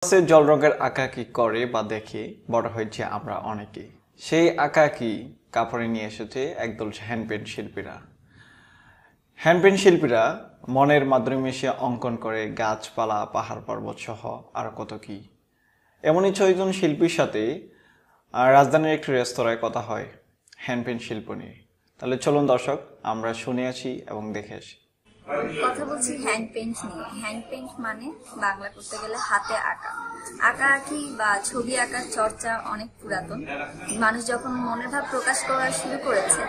ক্লাসে জল রঙের আঁকাআঁকি করে বা দেখে বড় হয়েছে আমরা অনেকেই। সেই আঁকাআঁকি কাপড়ে নিয়ে এসেছে একদল হ্যান্ডপেইন্ট শিল্পীরা। হ্যান্ডপেইন্ট শিল্পীরা মনের মাধুরী মিশিয়ে অঙ্কন করে গাছপালা, পাহাড় পর্বত সহ আরো কত কি। এমনই ৬ জন শিল্পীর সাথে রাজধানীর একটি রেস্তোরাঁয় কথা হয় হ্যান্ডপেইন্ট শিল্প নিয়ে। তাহলে চলুন দর্শক, আমরা শুনে আসি এবং দেখে আসি। কথা বলছি হ্যান্ড পেইন্ট নিয়ে। হ্যান্ড পেইন্ট মানে বাংলা করতে গেলে হাতে আঁকা। আঁকাআঁকি বা ছবি আঁকার চর্চা অনেক পুরাতন। মানুষ যখন মনের ভাব প্রকাশ করা শুরু করেছে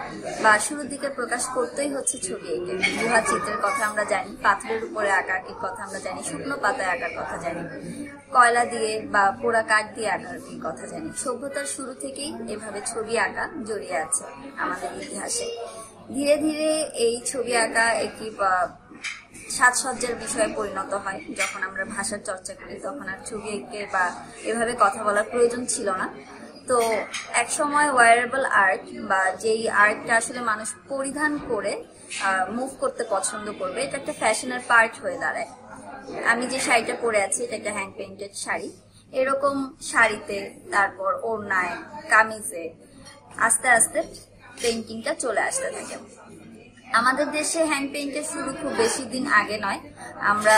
বা শুরুর দিকে প্রকাশ করতেই হচ্ছে ছবি এঁকে। গুহা চিত্রের কথা আমরা জানি, পাথরের উপরে আঁকাআঁকির কথা আমরা জানি, শুকনো পাতায় আঁকার কথা জানি, কয়লা দিয়ে বা পোড়া কাঠ দিয়ে আঁকার কথা জানি। সভ্যতার শুরু থেকেই এভাবে ছবি আঁকা জড়িয়ে আছে আমাদের ইতিহাসে। ধীরে ধীরে এই ছবি আঁকা একটি সাজসজ্জার বিষয়ে পরিণত হয়। যখন আমরা ভাষার চর্চা করি তখন আর ছবি এঁকে বা এভাবে কথা বলার প্রয়োজন ছিল না। তো এক সময় ওয়ারেবল আর্ট বা যেই আর্টটা আসলে মানুষ পরিধান করে মুভ করতে পছন্দ করবে, এটা একটা ফ্যাশনের পার্ট হয়ে দাঁড়ায়। আমি যে শাড়িটা পরে আছি এটা একটা হ্যান্ড পেইন্টেড শাড়ি। এরকম শাড়িতে, তারপর ওড়নায়, কামিজে আস্তে আস্তে পেইন্টিংটা চলে আসতে থাকে। আমাদের দেশে হ্যান্ড পেইন্টের শুরু খুব বেশি দিন আগে নয়। আমরা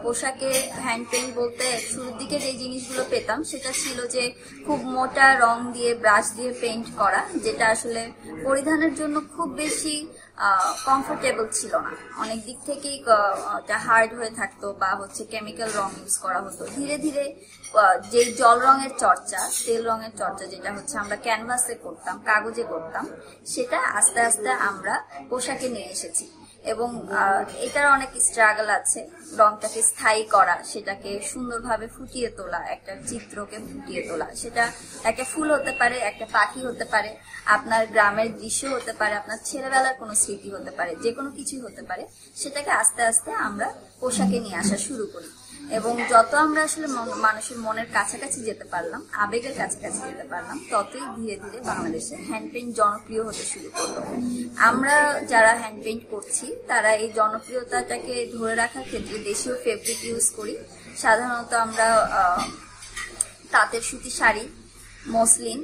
পোশাকে হ্যান্ড পেইন্ট বলতে শুরুর দিকে যে জিনিসগুলো পেতাম সেটা ছিল যে খুব মোটা রং দিয়ে, ব্রাশ দিয়ে পেইন্ট করা, যেটা আসলে পরিধানের জন্য খুব বেশি কমফোর্টেবল ছিল না। অনেক দিক থেকেই হার্ড হয়ে থাকতো বা কেমিক্যাল রং ইউজ করা হতো। ধীরে ধীরে যে জল রঙের চর্চা, তেল রঙের চর্চা, যেটা আমরা ক্যানভাসে করতাম, কাগজে করতাম, সেটা আস্তে আস্তে আমরা পোশাকে নিয়ে এসেছি। এবং এটার অনেক স্ট্রাগল আছে। রংটাকে স্থায়ী করা, সেটাকে সুন্দরভাবে ফুটিয়ে তোলা, একটা চিত্রকে ফুটিয়ে তোলা। সেটা একটা ফুল হতে পারে, একটা পাখি হতে পারে, আপনার গ্রামের দৃশ্য হতে পারে, আপনার ছেলেবেলার কোনো স্মৃতি হতে পারে, যে কোনো কিছুই হতে পারে। সেটাকে আস্তে আস্তে আমরা পোশাকে নিয়ে আসা শুরু করি। এবং যত আমরা আসলে মানুষের মনের কাছাকাছি যেতে পারলাম, আবেগের কাছাকাছি যেতে পারলাম, ততই ধীরে ধীরে বাংলাদেশে হ্যান্ড পেইন্ট জনপ্রিয় হতে শুরু করলো। আমরা যারা হ্যান্ড পেইন্ট করছি তারা এই জনপ্রিয়তাটাকে ধরে রাখার ক্ষেত্রে দেশীয় ফেব্রিক ইউজ করি। সাধারণত আমরা তাঁতের সুতি শাড়ি, মসলিন,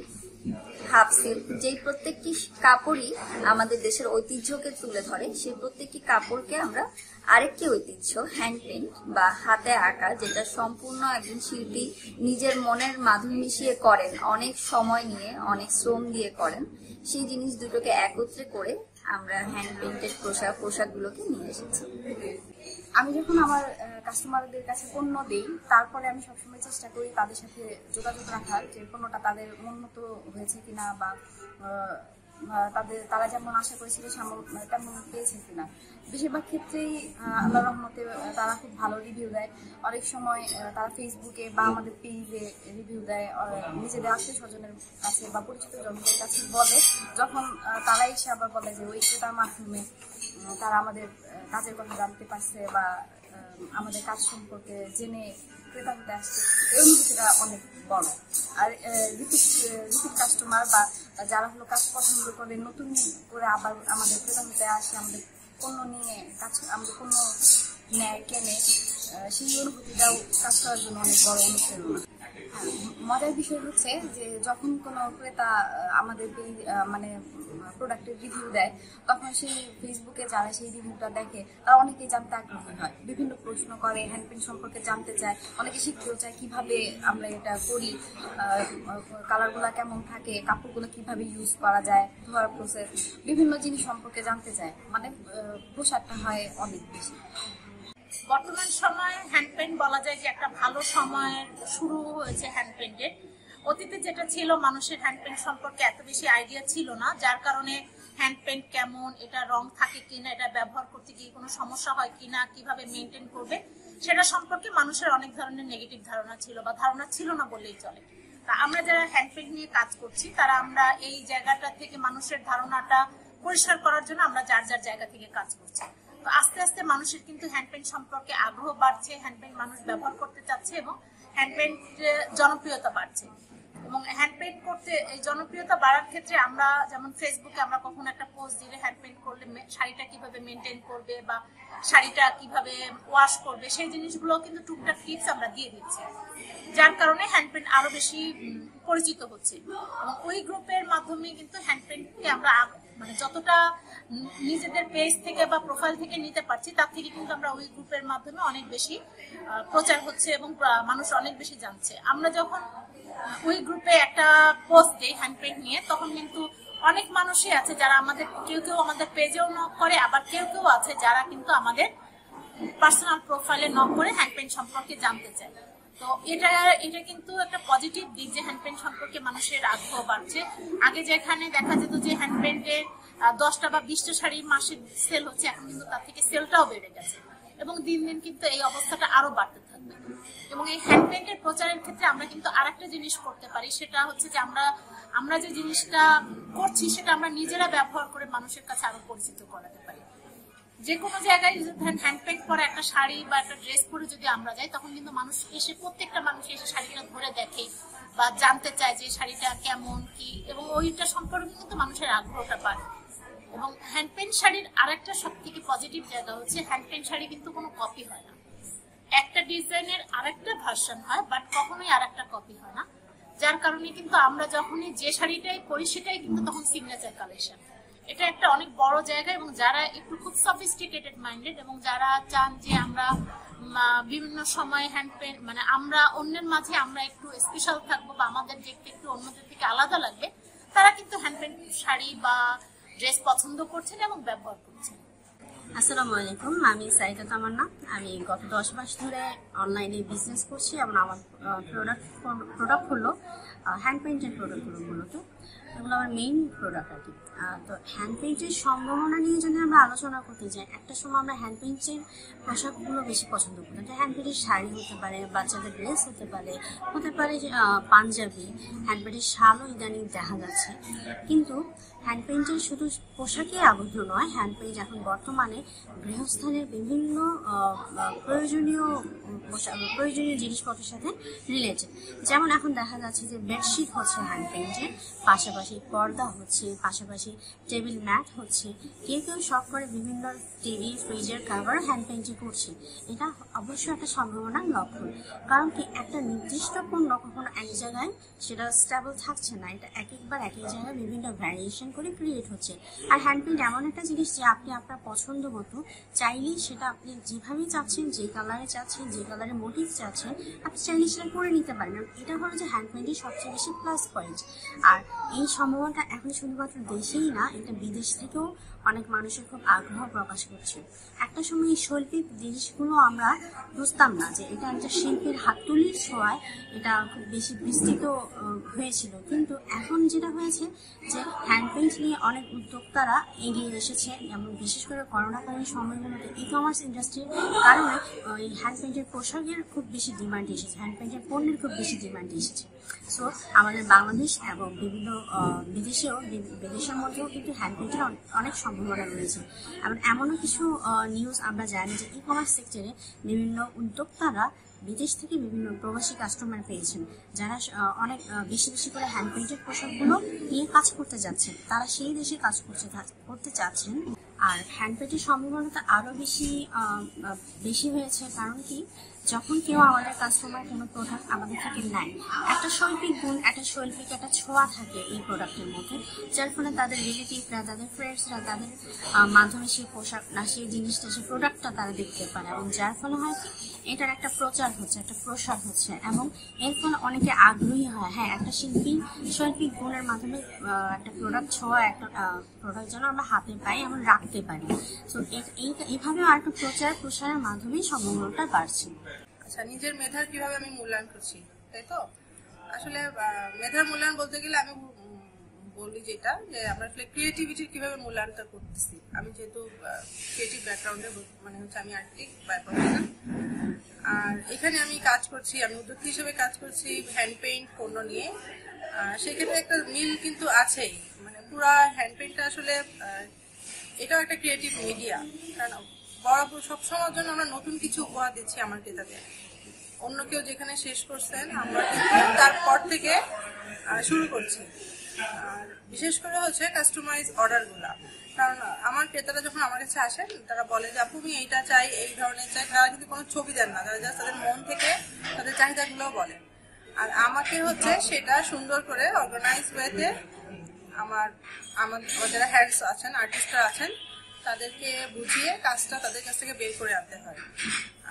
হাফ সিল্ক, যেই প্রত্যেকটি কাপড়ই আমাদের দেশের ঐতিহ্যকে তুলে ধরে, সেই প্রত্যেকটি কাপড়কে আমরা আরেকটি ঐতিহ্য হ্যান্ড পেইন্ট বা হাতে আঁকা, যেটা সম্পূর্ণ একজন শিল্পী নিজের মনের মাধুরী মিশিয়ে করেন, অনেক সময় নিয়ে, অনেক শ্রম দিয়ে করেন, সেই জিনিস দুটোকে একত্রে করে আমরা হ্যান্ড পেইন্টেড পোশাকগুলোকে নিয়ে এসেছি। আমি যখন আমার কাস্টমারদের কাছে পণ্য দিই, তারপরে আমি সবসময় চেষ্টা করি তাদের সাথে যোগাযোগ রাখার, যে পণ্যটা তাদের মন মতো হয়েছে কিনা বা তারা যেমন আশা করেছিল তেমন পেয়েছে কিনা। বেশিরভাগ ক্ষেত্রেই আল্লাহর রহমতে তারা খুব ভালো রিভিউ দেয়। অনেক সময় তারা ফেসবুকে বা আমাদের পেজে রিভিউ দেয়, নিজেদের আত্মীয় স্বজনের কাছে বা পরিচিত জনদের কাছে বলে। যখন তারা এসে আবার বলে যে ওই ক্রেতার মাধ্যমে তারা আমাদের কাজের কথা জানতে পারছে বা আমাদের কাজ সম্পর্কে জেনে ক্রেতা হতে আসছে, এই অনুভূতিটা অনেক বড়। আর রিপিট কাস্টমার বা যারা কাজ পছন্দ করে নতুন করে আবার আমাদের ক্রেতা হতে আসে, আমাদের পণ্য নিয়ে আমাদের পণ্য নেয়, কেনে, সেই অনুভূতিটাও কাজ করার জন্য অনেক বড় অনুপ্রেরণা। মজার বিষয় হচ্ছে যে যখন কোনো ক্রেতা আমাদের প্রোডাক্টের রিভিউ দেয়, তখন সেই ফেসবুকে যারা সেই রিভিউটা দেখে তারা অনেকেই জানতে আগ্রহী হয়, বিভিন্ন প্রশ্ন করে, হ্যান্ড পেইন্ট সম্পর্কে জানতে চায়, অনেকে শিখতেও চায় কিভাবে আমরা এটা করি, কালারগুলো কেমন থাকে, কাপড়গুলো কিভাবে ইউজ করা যায়, ধোয়ার প্রসেস, বিভিন্ন জিনিস সম্পর্কে জানতে চায়। পোশাকটা হয় অনেক বেশি। বর্তমান সময়ে হ্যান্ড পেইন্ট বলা যায় যে একটা ভালো সময়ের শুরু হয়েছে হ্যান্ড পেইন্টের। অতীতে যেটা ছিল, মানুষের হ্যান্ড পেইন্ট সম্পর্কে এত বেশি আইডিয়া ছিল না, যার কারণে হ্যান্ড পেইন্ট কেমন, এটা রং থাকে কিনা, এটা ব্যবহার করতে গিয়ে কোনো সমস্যা হয় কিনা, কিভাবে মেনটেন করবে, সেটা সম্পর্কে মানুষের অনেক ধরনের নেগেটিভ ধারণা ছিল বা ধারণা ছিল না বললেই চলে। তা আমরা যারা হ্যান্ড পেইন্ট নিয়ে কাজ করছি, তারা আমরা এই জায়গাটা থেকে মানুষের ধারণাটা পরিষ্কার করার জন্য আমরা যার যার জায়গা থেকে কাজ করছি। তো আস্তে আস্তে মানুষের কিন্তু হ্যান্ড পেইন্ট সম্পর্কে আগ্রহ বাড়ছে, হ্যান্ড পেইন্ট মানুষ ব্যবহার করতে চাচ্ছে এবং হ্যান্ড পেইন্ট জনপ্রিয়তা বাড়ছে। এবং হ্যান্ড পেইন্ট করতে এই জনপ্রিয়তা বাড়ার ক্ষেত্রে আমরা যেমন ফেসবুকে আমরা কখনো একটা পোস্ট দিলে হ্যান্ড পেইন্ট করলে শাড়িটা কিভাবে মেনটেন করবে বা শাড়িটা কিভাবে ওয়াশ করবে সেই জিনিসগুলো কিন্তু টুকটাক টিপস আমরা দিয়ে দিচ্ছি, যার কারণে হ্যান্ড পেইন্ট আরো বেশি পরিচিত হচ্ছে। এবং ওই গ্রুপের মাধ্যমে কিন্তু হ্যান্ড পেইন্টকে আমরা মানে যতটা নিজেদের পেজ থেকে বা প্রোফাইল থেকে নিতে পারছি তার থেকে কিন্তু আমরা ওই গ্রুপের মাধ্যমে অনেক বেশি প্রচার হচ্ছে এবং মানুষ অনেক বেশি জানছে। আমরা যখন ওই গ্রুপে একটা পোস্ট দিই হ্যান্ড পেইন্ট নিয়ে, তখন কিন্তু অনেক মানুষই আছে যারা আমাদের কেউ কেউ আমাদের পেজেও নক করে, আবার কেউ কেউ আছে যারা কিন্তু আমাদের পার্সোনাল প্রোফাইলে নক করে হ্যান্ড পেইন্ট সম্পর্কে জানতে চায়। তো এটা কিন্তু একটা পজিটিভ দিক যে হ্যান্ড পেইন্ট সম্পর্কে মানুষের আগ্রহ বাড়ছে। আগে যেখানে দেখা যেত যে হ্যান্ড পেইন্টের 10টা বা 20টা শাড়ি মাসে সেল হচ্ছে, এখন কিন্তু তার থেকে সেলটাও বেড়ে গেছে এবং দিন দিন কিন্তু এই অবস্থাটা আরো বাড়তে থাকবে। এবং এই হ্যান্ড পেইন্টের প্রচারের ক্ষেত্রে আমরা কিন্তু আরেকটা জিনিস করতে পারি, সেটা হচ্ছে যে আমরা যে জিনিসটা করছি সেটা আমরা নিজেরা ব্যবহার করে মানুষের কাছে আরো পরিচিত করাতে পারি। যে কোনো জায়গায় হ্যান্ড পেইন্ট করা একটা শাড়ি বা একটা ড্রেস পরে যদি আমরা যাই, তখন কিন্তু প্রত্যেকটা মানুষ এসে শাড়িটা ধরে দেখে বা জানতে চায় যে শাড়িটা কেমন কি, এবং ওইটা সম্পর্কে কিন্তু মানুষের আগ্রহটা বাড়ে। এবং হ্যান্ড পেইন্ট শাড়ির আরেকটা সব থেকে পজিটিভ জায়গা হচ্ছে হ্যান্ড পেইন্ট শাড়ি কিন্তু কোনো কপি হয় না, একটা ডিজাইনের আরেকটা ভার্সন হয়, বাট কখনোই আরেকটা কপি হয় না। যার কারণে কিন্তু আমরা যখনই যে শাড়িটাই পরি সেটাই কিন্তু তখন সিগনেচার কালেকশন। এটা একটা অনেক বড় জায়গা, এবং যারা একটু খুব সফিস্টিকেটেড মাইন্ডেড এবং যারা চান যে আমরা বিভিন্ন সময় হ্যান্ড পেইন্ট মানে আমরা অন্যের মাঝে আমরা একটু স্পেশাল থাকবো বা আমাদের দেখতে একটু অন্যদের থেকে আলাদা লাগবে, তারা কিন্তু হ্যান্ড পেইন্ট শাড়ি বা ড্রেস পছন্দ করছেন এবং ব্যবহার করছেন। আসসালামু আলাইকুম, আমি সাইদা তামান্না। আমি গত 10 মাস ধরে অনলাইনে বিজনেস করছি এবং আমার প্রোডাক্ট হলো হ্যান্ড পেইন্টের প্রোডাক্টগুলো। মূলত এগুলো আমার মেইন প্রোডাক্ট আর কি। তো হ্যান্ড পেইন্টের সম্ভাবনা নিয়ে যদি আমরা আলোচনা করতে যাই, একটা সময় আমরা হ্যান্ড পেইন্টের পোশাকগুলো বেশি পছন্দ করতাম। হ্যান্ড পেইন্টের শাড়ি হতে পারে, বাচ্চাদের ড্রেস হতে পারে পাঞ্জাবি, হ্যান্ড পেইন্টের শালও ইদানিং দেখা যাচ্ছে। কিন্তু হ্যান্ড পেইন্টের শুধু পোশাকে আবদ্ধ নয়, হ্যান্ড পেইন্ট এখন বর্তমানে গৃহস্থানের বিভিন্ন প্রয়োজনীয় জিনিসপত্রের সাথে রিলেটেড। যেমন এখন দেখা যাচ্ছে যে বেডশিট হচ্ছে হ্যান্ড পেইন্টের, পাশাপাশি পর্দা হচ্ছে, পাশাপাশি টেবিল ম্যাট হচ্ছে, কেউ কেউ শখ করে বিভিন্ন টিভি ফ্রিজের কাভার হ্যান্ড পেইন্টে করছে। এটা অবশ্যই একটা সম্ভাবনার লক্ষণ, কারণ কি একটা নির্দিষ্ট পণ্য কখনো এক জায়গায় সেটা স্টেবল থাকছে না, এটা এক জায়গায় বিভিন্ন ভ্যারিয়েশন করে ক্রিয়েট হচ্ছে। আর হ্যান্ড পেইন্ট এমন একটা জিনিস যে আপনি আপনার পছন্দ মতো চাইলেই সেটা আপনি যেভাবেই চাচ্ছেন, যে কালারে চাচ্ছেন, যে কালারে মোটিভ চাচ্ছেন, আপনি চাইলে সেটা করে নিতে পারেন। এটা হলো যে হ্যান্ড পেইন্টের সবচেয়ে বেশি প্লাস পয়েন্ট। আর এই সম্ভাবনাটা এখন শুধুমাত্র দেশেই না, এটা বিদেশ থেকেও অনেক মানুষের খুব আগ্রহ প্রকাশ করছে। একটা সময় এই শৈল্পিক জিনিসগুলো আমরা বুঝতাম না যে এটা একটা শিল্পীর হাততুলির ছোঁয়ায় এটা খুব বেশি বিস্তৃত হয়েছিল। কিন্তু এখন যেটা হয়েছে যে হ্যান্ড পেইন্ট নিয়ে অনেক উদ্যোক্তারা এগিয়ে এসেছে, এবং বিশেষ করে করোনাকালীন সময়গুলোতে ই-কমার্স ইন্ডাস্ট্রির কারণে এই হ্যান্ড পেইন্টের পোশাকের খুব বেশি ডিমান্ড এসেছে, হ্যান্ড পেইন্টের পণ্যের খুব বেশি ডিমান্ড এসেছে। সো আমাদের বাংলাদেশ এবং বিভিন্ন বিদেশের মধ্যেও কিন্তু হ্যান্ড পেইন্টের অনেক সম্ভাবনা রয়েছে। এমনও কিছু নিউজ আমরা জানি যে ই-কমার্স সেক্টরে বিভিন্ন উদ্যোক্তারা বিদেশ থেকে বিভিন্ন প্রবাসী কাস্টমার পেয়েছেন, যারা অনেক বেশি বেশি করে হ্যান্ড পেইন্টেড পোশাকগুলো নিয়ে কাজ করতে যাচ্ছেন, তারা সেই দেশে কাজ করতে চাচ্ছেন। আর হ্যান্ড পেইন্টের সম্ভাবনাটা আরো বেশি হয়েছে, কারণ কি যখন কেউ আমাদের কাস্টমার কোনো প্রোডাক্ট আমাদের থেকে নেয়, একটা শৈল্পিক গুণ, একটা ছোঁয়া থাকে এই প্রোডাক্টের মধ্যে, যার ফলে তাদের রিলেটিভরা, তাদের ফ্রেন্ডসরা তাদের মাধ্যমে সেই পোশাক না সেই জিনিসটা, সেই প্রোডাক্টটা তারা দেখতে পারে, এবং যার ফলে হয় কি এটার একটা প্রচার হচ্ছে, একটা প্রসার হচ্ছে, এবং এর ফলে অনেকে আগ্রহী হয়। হ্যাঁ, একটা শৈল্পিক গুণের মাধ্যমে একটা প্রোডাক্ট ছোঁয়া, একটা প্রোডাক্ট যেন আমরা হাতে পাই এবং রাখতে পারি। তো এইভাবে আর একটা প্রসারের মাধ্যমেই সম্ভাবনাটা বাড়ছে। আচ্ছা, নিজের মেধার কিভাবে আমি মূল্যায়ন করছি, তাই তো? আসলে মেধার মূল্যায়ন বলতে গেলে আমি বলি যেটা যে আমরা আসলে ক্রিয়েটিভিটির কিভাবে মূল্যায়নটা করতেছি। আমি যেহেতু ক্রিয়েটিভ ব্যাকগ্রাউন্ডে মানে হচ্ছে আমি আর্টিস্ট বাই প্রফেশন, আর এখানে আমি কাজ করছি, আমি উদ্যোক্তা হিসেবে কাজ করছি হ্যান্ড পেইন্ট পণ্য নিয়ে। সেক্ষেত্রে একটা মিল কিন্তু আছেই, মানে পুরা হ্যান্ড পেইন্টটা আসলে এটাও একটা ক্রিয়েটিভ মিডিয়া, কারণ বরাবর সবসময়ের জন্য আমরা নতুন কিছু উপহার দিচ্ছি আমার ক্রেতাদের। অন্য কেউ যেখানে শেষ করছেন, আমরা কিন্তু তারপর থেকে শুরু করছি। আর বিশেষ করে হচ্ছে কাস্টমাইজ অর্ডারগুলা, কারণ আমার ক্রেতারা যখন আমার কাছে আসেন তারা বলে যে আপু আমি এইটা চাই, এই ধরনের চাই, তারা কিন্তু কোনো ছবি দেন না, তারা জাস্ট তাদের মন থেকে তাদের চাহিদাগুলো বলেন। আর আমাকে হচ্ছে সেটা সুন্দর করে অর্গানাইজ ওয়েতে আমার যারা হ্যান্ডস আছেন, আর্টিস্টরা আছেন, তাদেরকে বুঝিয়ে কাজটা তাদের কাছ থেকে বের করে আনতে হয়।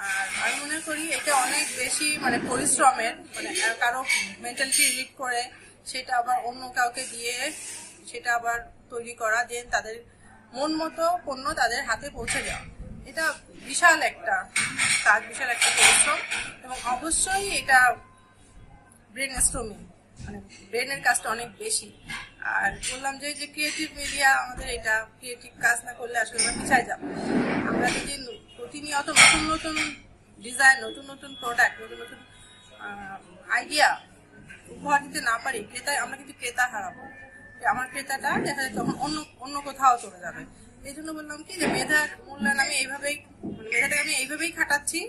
আর আমি মনে করি এটা অনেক বেশি মানে পরিশ্রমের, মানে কারো মেন্টালিটি রিড করে সেটা আবার অন্য কাউকে দিয়ে সেটা আবার তৈরি করা, দেন তাদের মন মতো পণ্য তাদের হাতে পৌঁছে দেওয়া, এটা বিশাল একটা কাজ, বিশাল একটা পরিশ্রম। এবং অবশ্যই এটা ব্রেন স্ট্রমিং, মানে ব্রেনের কাজটা অনেক বেশি। আর বললাম যে ক্রিয়েটিভ মিডিয়া, আমাদের এটা ক্রিয়েটিভ কাজ না করলে আসলে আমরা পিছায় যাব। আমরা যদি প্রতিনিয়ত নতুন নতুন ডিজাইন, নতুন নতুন প্রোডাক্ট, নতুন নতুন আইডিয়া উপহার দিতে না পারি, আমরা কিন্তু ক্রেতা হারাবো। আমার ক্রেতাটা দেখা যায় তখন অন্য কোথাও চলে যাবে। এই জন্য বললাম কি যে মেধার মূল্যায়ন আমি এইভাবেই, মানে মেধাটাকে আমি এইভাবেই খাটাচ্ছি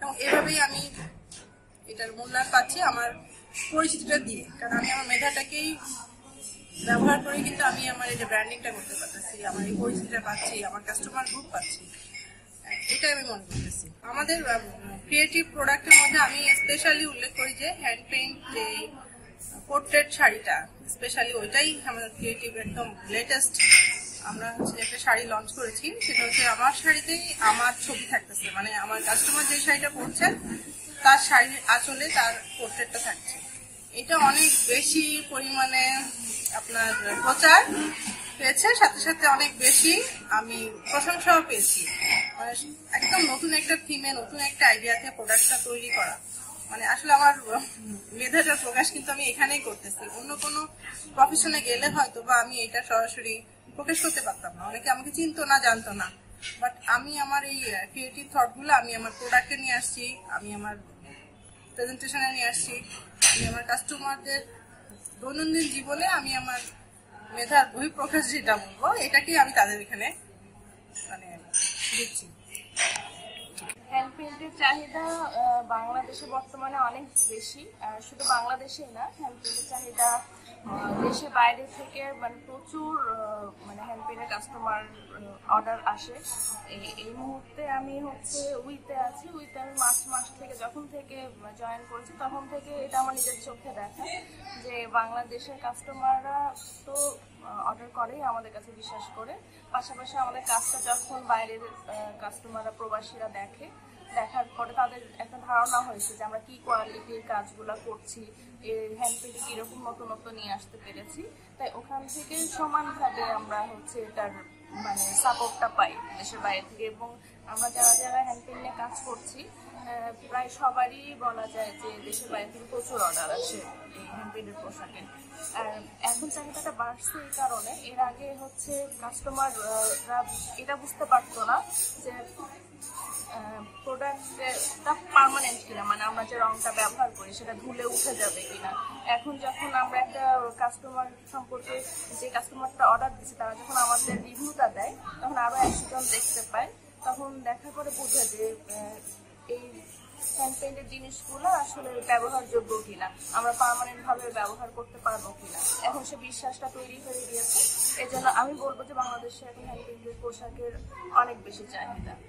এবং এইভাবেই আমি এটার মূল্যায়ন পাচ্ছি আমার পরিচিতিটা দিয়ে। কারণ আমি আমার মেধাটাকেই ব্যবহার করে কিন্তু আমি আমার এই যে ব্র্যান্ডিংটা করতে পারতেছি, আমার এই পরিচিতিটা পাচ্ছি, আমার কাস্টমার গ্রুপ পাচ্ছি, এটাই আমি মনে করতেছি। আমাদের ক্রিয়েটিভ প্রোডাক্টের মধ্যে আমি স্পেশালি উল্লেখ করি যে হ্যান্ড পেইন্ট যে পোর্ট্রেট শাড়িটা, স্পেশালি ওইটাই আমাদের ক্রিয়েটিভ একদম লেটেস্ট। আমরা হচ্ছে একটা শাড়ি লঞ্চ করেছি, সেটা হচ্ছে আমার শাড়িতেই আমার ছবি থাকতেছে, মানে আমার কাস্টমার যে শাড়িটা পরছেন তার শাড়ির আঁচলে তার পোর্ট্রেটটা থাকছে। এটা অনেক বেশি পরিমাণে আপনার প্রচার পেয়েছে, সাথে সাথে অনেক বেশি আমি প্রশংসাও পেয়েছি। মানে একদম নতুন একটা থিমে, নতুন একটা আইডিয়াতে প্রোডাক্টটা তৈরি করা, মানে আসলে আমার মেধাটার প্রকাশ কিন্তু আমি এখানেই করতেছি। অন্য কোনো প্রফেশনে গেলে হয়তো বা আমি এটা সরাসরি প্রকাশ করতে পারতাম না, অনেকে আমাকে চিনতো না, জানতো না। বাট আমি আমার এই ক্রিয়েটিভ থটগুলো আমি আমার প্রোডাক্টে নিয়ে আসছি, আমি আমার প্রেজেন্টেশনে নিয়ে আসছি, আমি আমার কাস্টমারদের দৈনন্দিন জীবনে আমি আমার মেধার বহিঃপ্রকাশ যেটা বলবো, এটাকেই আমি তাদের এখানে মানে দিচ্ছি। হ্যান্ড পেইন্টের চাহিদা বাংলাদেশে বর্তমানে অনেক বেশি। শুধু বাংলাদেশেই না, হ্যান্ড পেইন্টের চাহিদা দেশে বাইরে থেকে মানে প্রচুর মানে হ্যান্ড পেইন্টের কাস্টমার অর্ডার আসে। এই মুহূর্তে আমি হচ্ছে উইতে আছি। উইতে আমি মার্চ মাস থেকে যখন থেকে জয়েন করেছি তখন থেকে এটা আমার নিজের চোখে দেখা যে বাংলাদেশের কাস্টমাররা তো অর্ডার করেই আমাদের কাছে বিশ্বাস করে, পাশাপাশি আমাদের কাজটা যখন বাইরের কাস্টমাররা, প্রবাসীরা দেখার পরে তাদের একটা ধারণা হয়েছে যে আমরা কি কোয়ালিটির কাজগুলো করছি, হ্যান্ড পেইন্টে কিরকম নতুনত্ব নিয়ে আসতে পেরেছি। তাই ওখান থেকে সমানভাবে আমরা হচ্ছে এটার মানে সাপোর্টটা পাই দেশের বাইরে থেকে। এবং আমরা যারা যারা হ্যান্ড পেইন্ট নিয়ে কাজ করছি প্রায় সবারই বলা যায় যে দেশের বাইরে থেকে প্রচুর অর্ডার আসে এই হ্যান্ড পেইন্টের পোশাকে। আর এখন চাহিদাটা বাড়ছে এই কারণে, এর আগে হচ্ছে কাস্টমাররা এটা বুঝতে পারতো না যে প্রোডাক্টটা পার্মানেন্ট কিনা, মানে আমরা যে রংটা ব্যবহার করি সেটা ধুলে উঠে যাবে কিনা। এখন যখন আমরা একটা কাস্টমার সম্পর্কে, যে কাস্টমারটা অর্ডার দিচ্ছে তারা যখন আমাদের রিভিউটা দেয় তখন আরো 100 জন দেখতে পায়, তখন দেখার পরে বোঝা যে এই হ্যান্ড পেইন্টের জিনিসগুলো আসলে ব্যবহারযোগ্য কিনা, আমরা পার্মানেন্ট ভাবে ব্যবহার করতে পারবো কিনা। এখন সে বিশ্বাসটা তৈরি হয়ে গিয়েছে। এই জন্য আমি বলবো যে বাংলাদেশে এখন হ্যান্ড পেইন্টের পোশাকের অনেক বেশি চাহিদা।